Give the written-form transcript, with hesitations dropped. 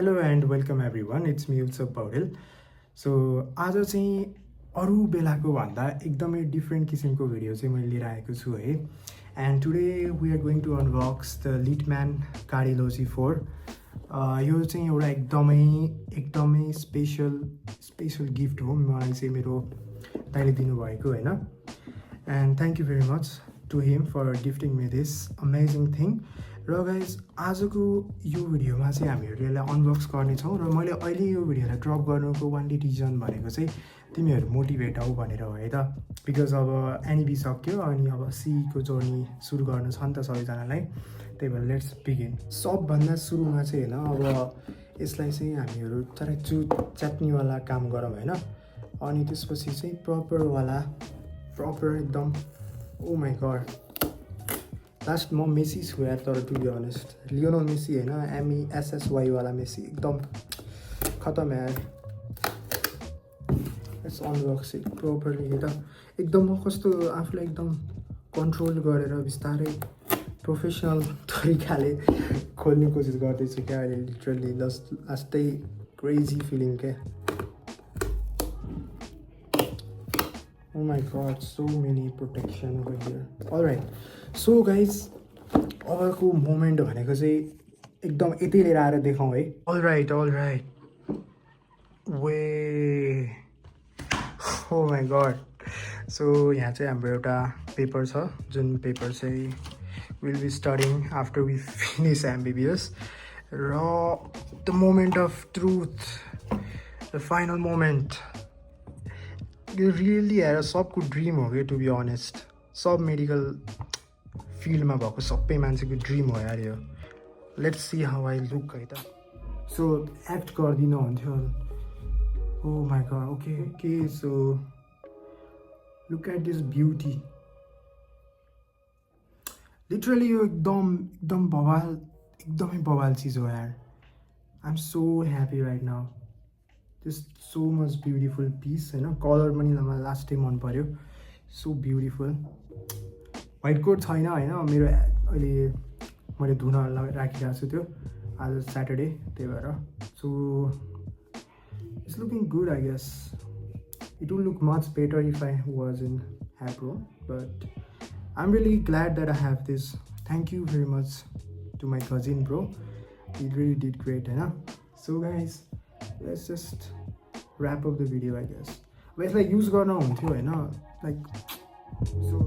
Hello and welcome everyone. It's me Utsav Paudel. So आज चाहिँ अरू बेलाको भन्दा एकदमै डिफ्रेन्ट किसिमको भिडियो चाहिँ मैले लिएर आएको छु है. And today we are going to unbox the Littmann Cardiology IV. यो चाहिँ एउटा एकदमै स्पेशल गिफ्ट हो मलाई चाहिँ मेरो दाइले दिनुभएको हैन. And thank you very much to him for gifting me this amazing thing. र गाइज आजको यो भिडियोमा चाहिँ हामीहरूले यसलाई अनबक्स गर्नेछौँ र मैले अहिले यो भिडियोलाई ड्रप गर्नुको वानली रिजन भनेको चाहिँ तिमीहरू मोटिभेट हौ भनेर हो है त. बिकज अब एनइबी सक्यो अनि अब सीको जर्नी सुरु गर्नु छ नि त सबैजनालाई. त्यही भएर लेट्स बिगिन. सबभन्दा सुरुमा चाहिँ होइन अब यसलाई चाहिँ हामीहरू चराचु च्याट्नीवाला काम गरौँ होइन. अनि त्यसपछि चाहिँ प्रपर एकदम ओ माई गड. लास्ट म मेसी छु यार, तर to be honest Lionel Messi होइन, MESSY वाला मेसी एकदम खतम यार. इट्स अनबक्स इट प्रोपरली हेर. एकदम म कस्तो आफूलाई एकदम कन्ट्रोल गरेर बिस्तारै प्रोफेसनल तरिकाले खोल्ने कोसिस गर्दैछु क्या अहिले. लिटरली लास्टै क्रेजी फिलिङ क्या. Oh my god, so many protection over here. Alright, so guys, अबको मोमेन्ट भनेको चाहिँ एकदम यतै लिएर आएर देखाउँ है. Alright. Way oh my god. So यहाँ चाहिँ हाम्रो एउटा पेपर छ, जुन पेपर चाहिँ we'll be studying after we finish MBBS. र the moment of truth, the final moment. यो रियली हेर सबको ड्रिम हो कि टु बी अनेस्ट. सब मेडिकल फिल्डमा भएको सबै मान्छेको ड्रिम हो यार यो. Let's see how I look है त. सो एक्ट गरिदिनु हुन्थ्यो. Oh my God. Okay so look at this beauty. Literally यो एकदमै बवाल चिज हो यार. I am so happy right now. Just so much beautiful piece होइन. कलर पनि मलाई लास्टै मन पर्यो. So beautiful. व्हाइट कोट छैन होइन मेरो. अहिले मैले धुन राखिरहेको छु त्यो आज स्याटरडे, त्यही भएर. So it's looking good I guess. It will look much better if I was in ह्याप्रो, but I am really glad that I have this. Thank you very much to my cousin bro. It really did great होइन. So guys let's just wrap up the video I guess. अब यसलाई use गर्न हुन्थ्यो होइन like. So